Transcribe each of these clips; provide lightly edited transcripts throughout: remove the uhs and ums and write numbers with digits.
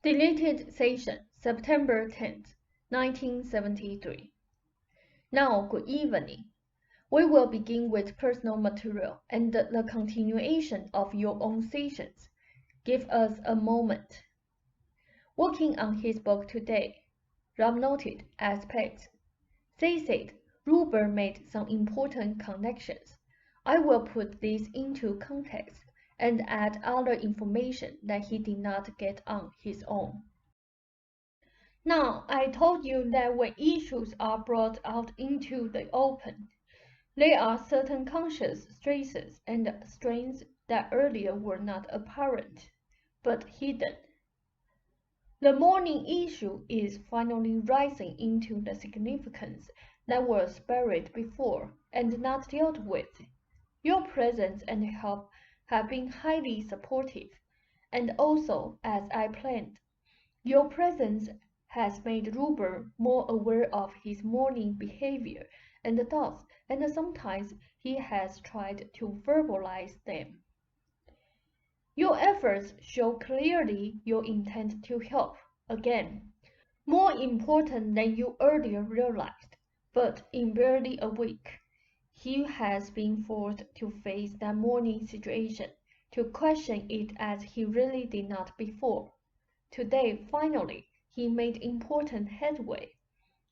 Deleted session, September 10th, 1973. Now, good evening. We will begin with personal material and the continuation of your own sessions. Give us a moment. Working on his book today, Rob noted aspects. They said Ruber made some important connections. I will put this into context and add other information that he did not get on his own. Now, I told you that when issues are brought out into the open, there are certain conscious stresses and strains that earlier were not apparent, but hidden. The morning issue is finally rising into the significance that was buried before and not dealt with. Your presence and help have been highly supportive, and also, as I planned, your presence has made Ruber more aware of his morning behavior and thoughts, and sometimes he has tried to verbalize them. Your efforts show clearly your intent to help, again, more important than you earlier realized, but in barely a week, he has been forced to face that morning situation, to question it as he really did not before. Today, finally, he made important headway.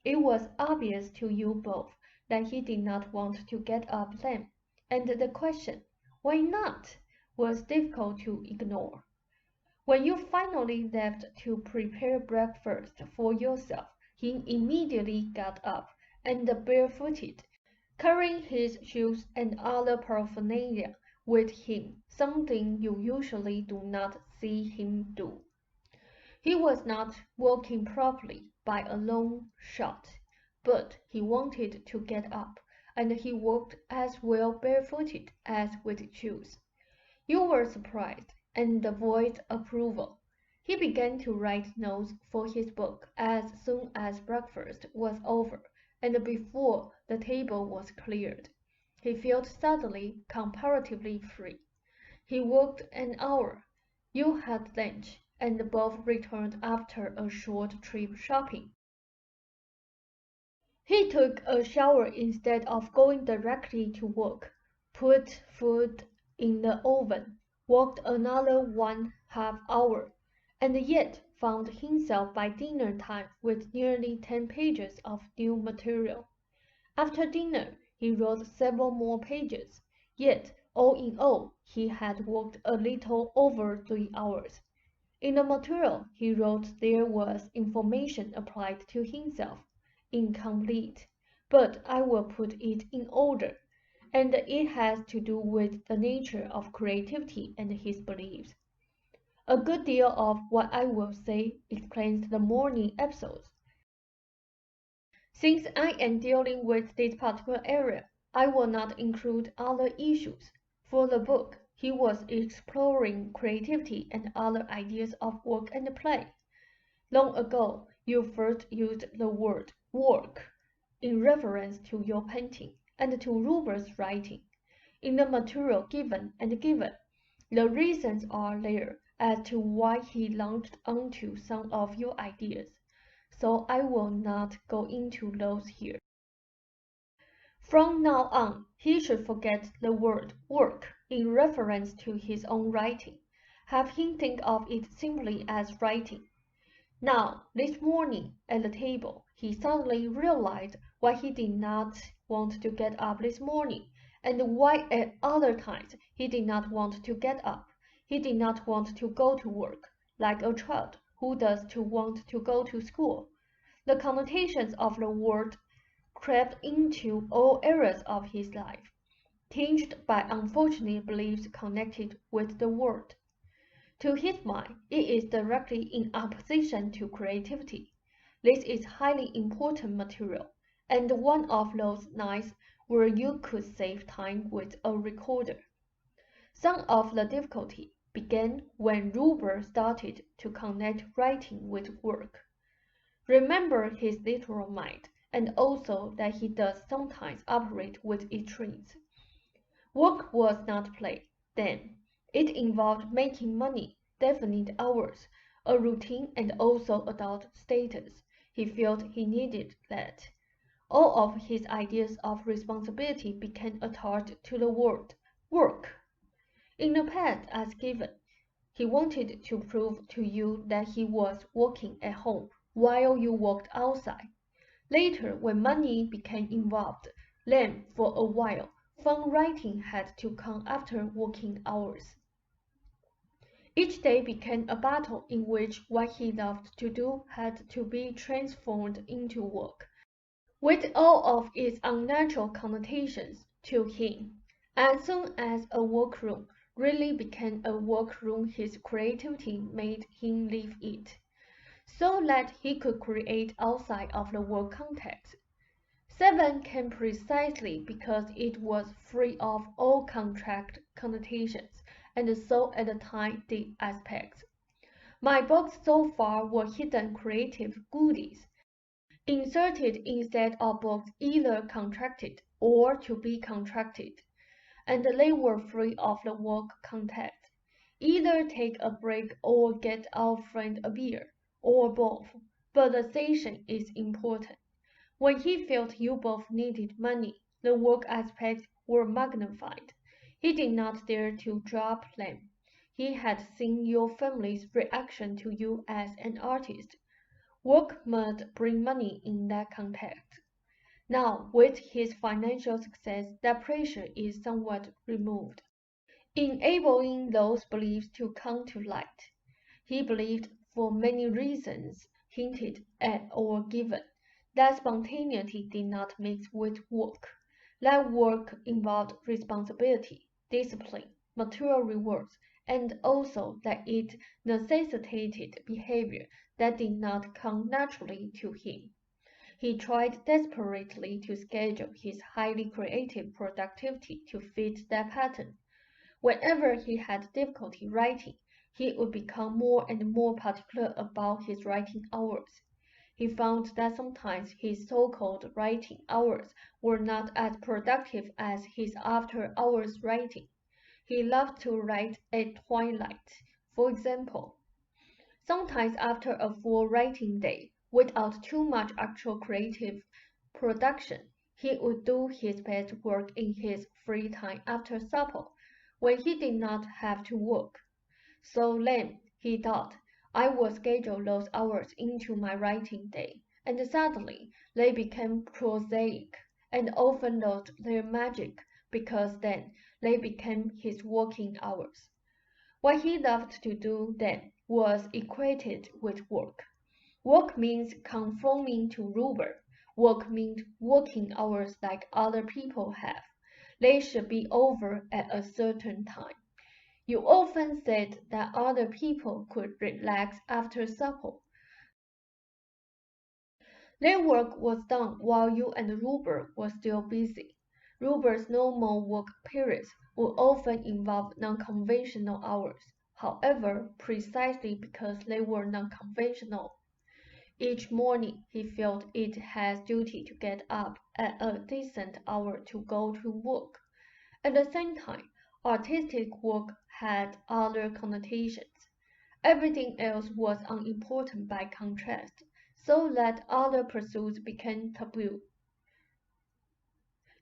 It was obvious to you both that he did not want to get up then, and the question, why not, was difficult to ignore. When you finally left to prepare breakfast for yourself, he immediately got up and barefooted, carrying his shoes and other paraphernalia with him, something you usually do not see him do. He was not walking properly by a long shot, but he wanted to get up, and he walked as well barefooted as with shoes. You were surprised and voiced approval. He began to write notes for his book as soon as breakfast was over and before the table was cleared. He felt suddenly comparatively free. He walked an hour. You had lunch, and both returned after a short trip shopping. He took a shower instead of going directly to work, put food in the oven, walked another 1/2 hour, and yet found himself by dinner time with nearly 10 pages of new material. After dinner, he wrote several more pages, yet all in all, he had worked a little over 3 hours. In the material he wrote there was information applied to himself, incomplete, but I will put it in order, and it has to do with the nature of creativity and his beliefs. A good deal of what I will say explains the morning episodes. Since I am dealing with this particular area, I will not include other issues. For the book, he was exploring creativity and other ideas of work and play. Long ago, you first used the word work in reference to your painting and to Ruber's writing. In the material given, the reasons are there as to why he launched onto some of your ideas, so I will not go into those here. From now on, he should forget the word work in reference to his own writing. Have him think of it simply as writing. Now, this morning at the table, he suddenly realized why he did not want to get up this morning, and why at other times he did not want to get up. He did not want to go to work, like a child who does to want to go to school. The connotations of the word crept into all areas of his life, tinged by unfortunate beliefs connected with the word. To his mind, it is directly in opposition to creativity. This is highly important material, and one of those nights where you could save time with a recorder. Some of the difficulty began when Ruber started to connect writing with work. Remember his literal mind, and also that he does sometimes operate with extremes. Work was not play then. It involved making money, definite hours, a routine and also adult status. He felt he needed that. All of his ideas of responsibility became attached to the word work. In the past, as given, he wanted to prove to you that he was working at home while you worked outside. Later, when money became involved, Lam, for a while, found writing had to come after working hours. Each day became a battle in which what he loved to do had to be transformed into work, with all of its unnatural connotations to him. As soon as a workroom really became a workroom, his creativity made him leave it, so that he could create outside of the work context. 7 came precisely because it was free of all contract connotations, and so at the time did aspects. My books so far were hidden creative goodies, inserted instead of books either contracted or to be contracted, and they were free of the work context. Either take a break or get our friend a beer, or both, but the session is important. When he felt you both needed money, the work aspects were magnified. He did not dare to drop them. He had seen your family's reaction to you as an artist. Work must bring money in that context. Now, with his financial success, that pressure is somewhat removed, enabling those beliefs to come to light. He believed, for many reasons hinted at or given, that spontaneity did not mix with work, that work involved responsibility, discipline, material rewards, and also that it necessitated behavior that did not come naturally to him. He tried desperately to schedule his highly creative productivity to fit that pattern. Whenever he had difficulty writing, he would become more and more particular about his writing hours. He found that sometimes his so-called writing hours were not as productive as his after-hours writing. He loved to write at twilight, for example. Sometimes after a full writing day, without too much actual creative production, he would do his best work in his free time after supper, when he did not have to work. So then, he thought, I will schedule those hours into my writing day, and suddenly they became prosaic and often lost their magic because then they became his working hours. What he loved to do then was equated with work. Work means conforming to rule. Work means working hours like other people have. They should be over at a certain time. You often said that other people could relax after supper. Their work was done while you and Ruber were still busy. Ruber's normal work periods would often involve non-conventional hours, however, precisely because they were non-conventional. Each morning he felt it his duty to get up at a decent hour to go to work. At the same time, artistic work had other connotations. Everything else was unimportant by contrast, so that other pursuits became taboo.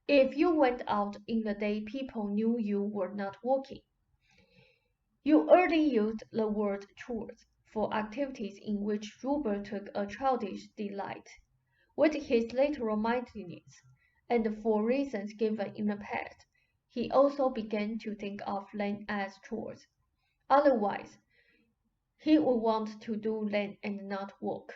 If you went out in the day, people knew you were not working. You early used the word chores for activities in which Ruber took a childish delight. With his literal-mindedness, and for reasons given in the past, he also began to think of them as chores. Otherwise, he would want to do them and not work.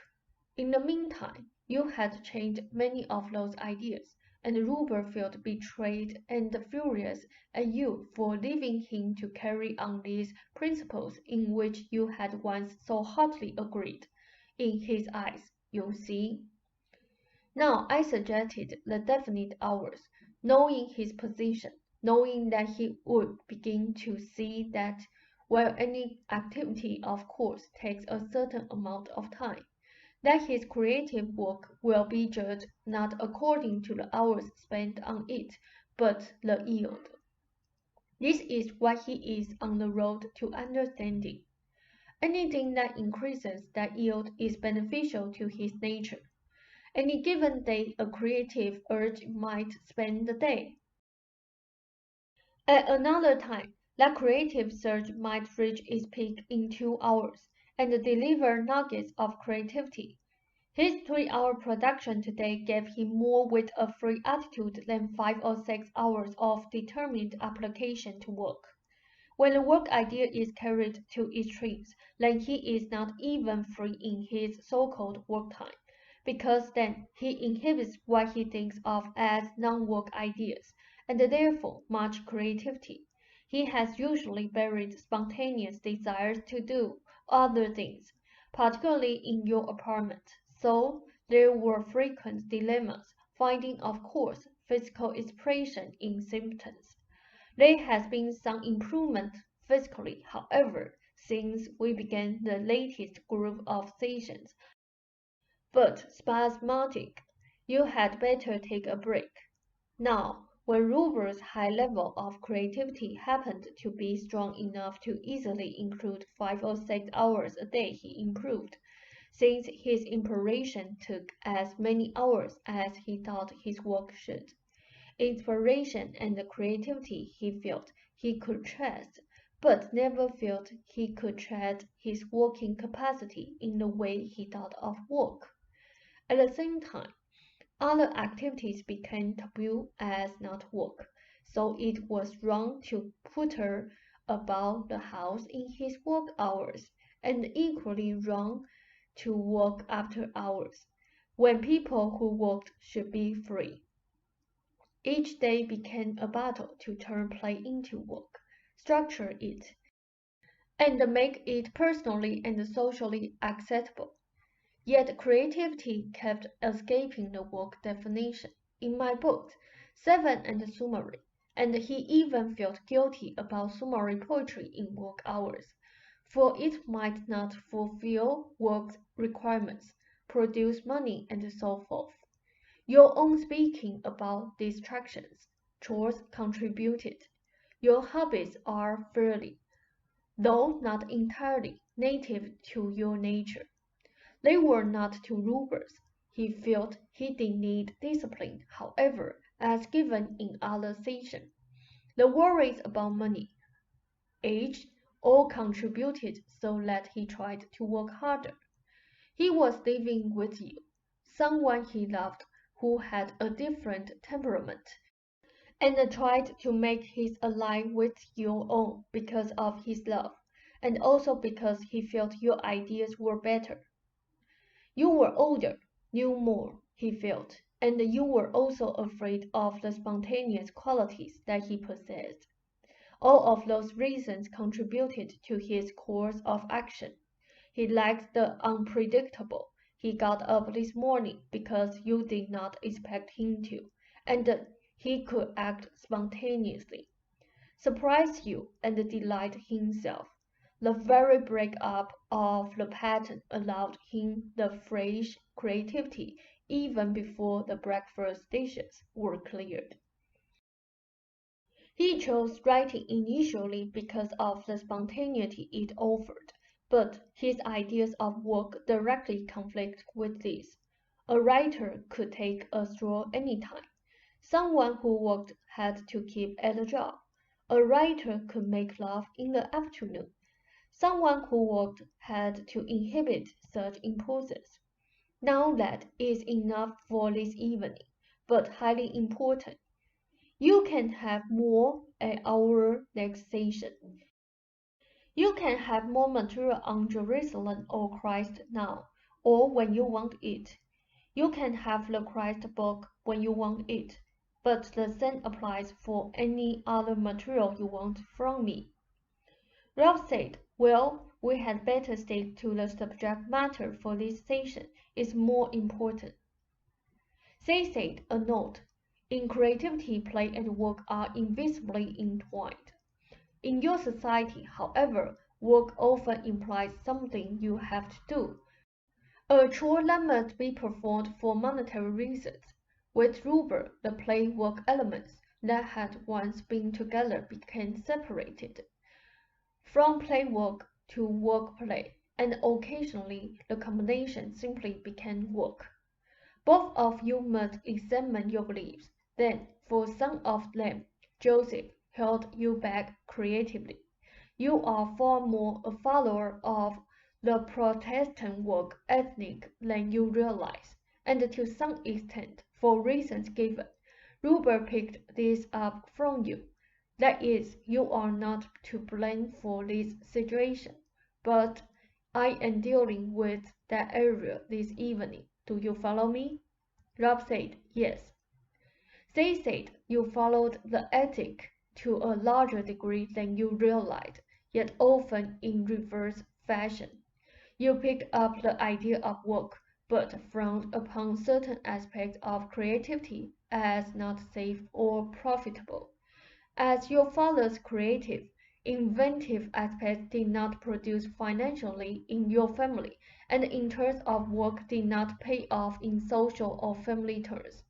In the meantime, you had changed many of those ideas, and Ruber felt betrayed and furious at you for leaving him to carry on these principles in which you had once so heartily agreed. In his eyes, you see. Now I suggested the definite hours, knowing his position, knowing that he would begin to see that while any activity of course takes a certain amount of time, that his creative work will be judged not according to the hours spent on it, but the yield. This is what he is on the road to understanding. Anything that increases that yield is beneficial to his nature. Any given day, a creative urge might spend the day. At another time, that creative surge might reach its peak in 2 hours and deliver nuggets of creativity. His 3-hour production today gave him more with a free attitude than 5 or 6 hours of determined application to work. When a work idea is carried to extremes, then he is not even free in his so-called work time, because then he inhibits what he thinks of as non-work ideas, and therefore much creativity. He has usually buried spontaneous desires to do other things, particularly in your apartment. So there were frequent dilemmas, finding of course physical expression in symptoms. There has been some improvement physically, however, since we began the latest group of sessions, but spasmodic. You had better take a break. Now, when Ruber's high level of creativity happened to be strong enough to easily include 5 or 6 hours a day, he improved, since his inspiration took as many hours as he thought his work should. Inspiration and creativity he felt he could trust, but never felt he could trust his working capacity in the way he thought of work. At the same time, other activities became taboo as not work, so it was wrong to putter about the house in his work hours, and equally wrong to work after hours, when people who worked should be free. Each day became a battle to turn play into work, structure it, and make it personally and socially acceptable. Yet creativity kept escaping the work definition. In my book, 7 and Summary, and he even felt guilty about summary poetry in work hours, for it might not fulfill work's requirements, produce money, and so forth. Your own speaking about distractions, chores contributed. Your hobbies are fairly, though not entirely, native to your nature. They were not to Ruber's. He felt he did need discipline, however, as given in other sessions. The worries about money, age, all contributed so that he tried to work harder. He was living with you, someone he loved who had a different temperament, and tried to make his align with your own because of his love, and also because he felt your ideas were better. You were older, knew more, he felt, and you were also afraid of the spontaneous qualities that he possessed. All of those reasons contributed to his course of action. He liked the unpredictable. He got up this morning because you did not expect him to, and he could act spontaneously, surprise you, and delight himself. The very break-up of the pattern allowed him the fresh creativity even before the breakfast dishes were cleared. He chose writing initially because of the spontaneity it offered, but his ideas of work directly conflict with this. A writer could take a stroll any time. Someone who worked had to keep at a job. A writer could make love in the afternoon. Someone who worked had to inhibit such impulses. Now that is enough for this evening, but highly important. You can have more at our next session. You can have more material on Jerusalem or Christ now, or when you want it. You can have the Christ book when you want it, but the same applies for any other material you want from me. Ralph said, well, we had better stick to the subject matter for this session. It's more important. They said, a note. In creativity, play and work are invisibly entwined. In your society, however, work often implies something you have to do, a chore that must be performed for monetary reasons. With Ruber, the play-work elements that had once been together became separated. From play work to work-play, and occasionally the combination simply became work. Both of you must examine your beliefs. Then, for some of them, Joseph held you back creatively. You are far more a follower of the Protestant work ethic than you realize, and to some extent, for reasons given, Ruber picked this up from you. That is, you are not to blame for this situation, but I am dealing with that area this evening. Do you follow me? Rob said, yes. They said you followed the ethic to a larger degree than you realized, yet often in reverse fashion. You picked up the idea of work, but frowned upon certain aspects of creativity as not safe or profitable. As your father's creative, inventive aspects did not produce financially in your family, and in terms of work did not pay off in social or family terms.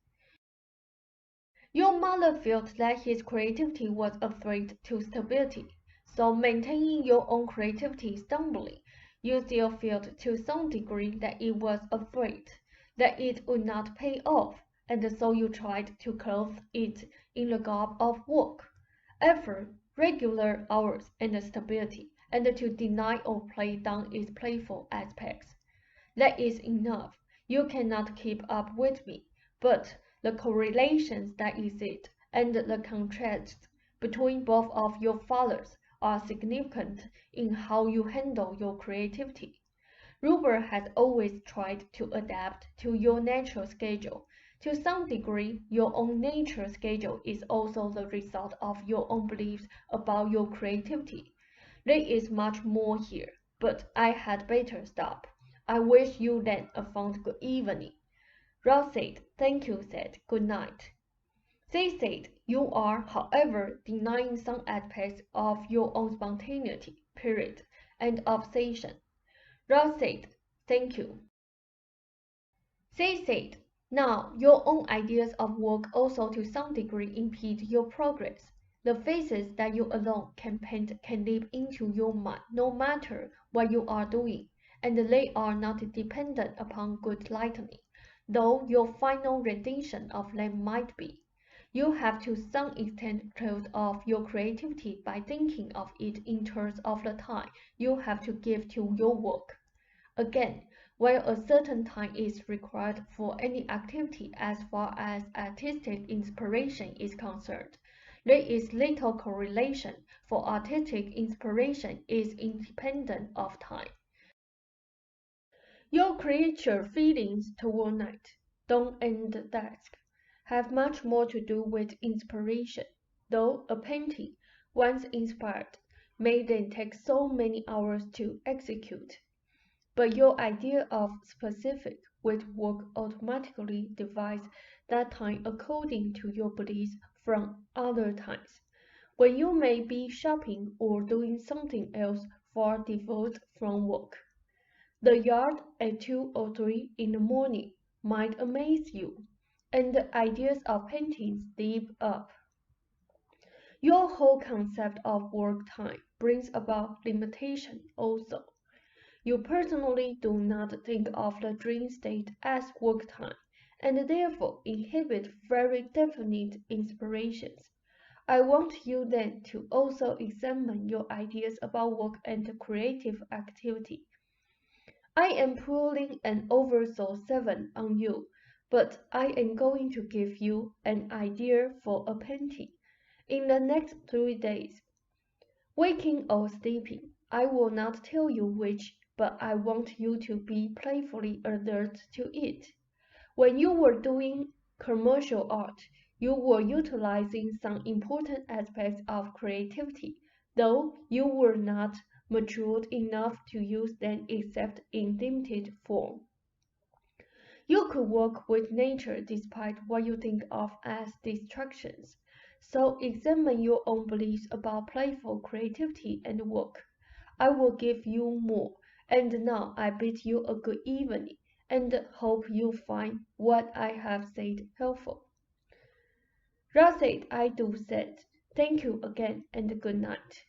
Your mother felt that his creativity was a threat to stability, so maintaining your own creativity stumbling, you still felt to some degree that it was a threat, that it would not pay off, and so you tried to clothe it in the garb of work, effort, regular hours, and stability, and to deny or play down its playful aspects. That is enough. You cannot keep up with me, but the correlations that exist and the contrasts between both of your fathers are significant in how you handle your creativity. Ruber has always tried to adapt to your natural schedule. To some degree, your own natural schedule is also the result of your own beliefs about your creativity. There is much more here, but I had better stop. I wish you then a fond good evening. Ross said, thank you, said good night. They said, you are, however, denying some aspects of your own spontaneity, period, and obsession. Ross said, thank you. They said, now, your own ideas of work also to some degree impede your progress. The faces that you alone can paint can leap into your mind no matter what you are doing, and they are not dependent upon good lighting, though your final rendition of them might be. You have to some extent closed off your creativity by thinking of it in terms of the time you have to give to your work. Again, while a certain time is required for any activity as far as artistic inspiration is concerned, there is little correlation, for artistic inspiration is independent of time. Your creature feelings toward night, dawn and dusk have much more to do with inspiration, though a painting, once inspired, may then take so many hours to execute. But your idea of specific with work automatically divides that time according to your beliefs from other times, when you may be shopping or doing something else far divorced from work. The yard at 2 or 3 in the morning might amaze you, and the ideas of paintings leap up. Your whole concept of work time brings about limitation also. You personally do not think of the dream state as work time, and therefore inhibit very definite inspirations. I want you then to also examine your ideas about work and creative activity. I am pulling an oversoul 7 on you, but I am going to give you an idea for a painting in the next 3 days. Waking or sleeping, I will not tell you which, but I want you to be playfully alert to it. When you were doing commercial art, you were utilizing some important aspects of creativity, though you were not matured enough to use them except in limited form. You could work with nature despite what you think of as distractions. So examine your own beliefs about playful creativity and work. I will give you more, and now I bid you a good evening, and hope you find what I have said helpful. Ross said, I do, said, thank you again, and good night.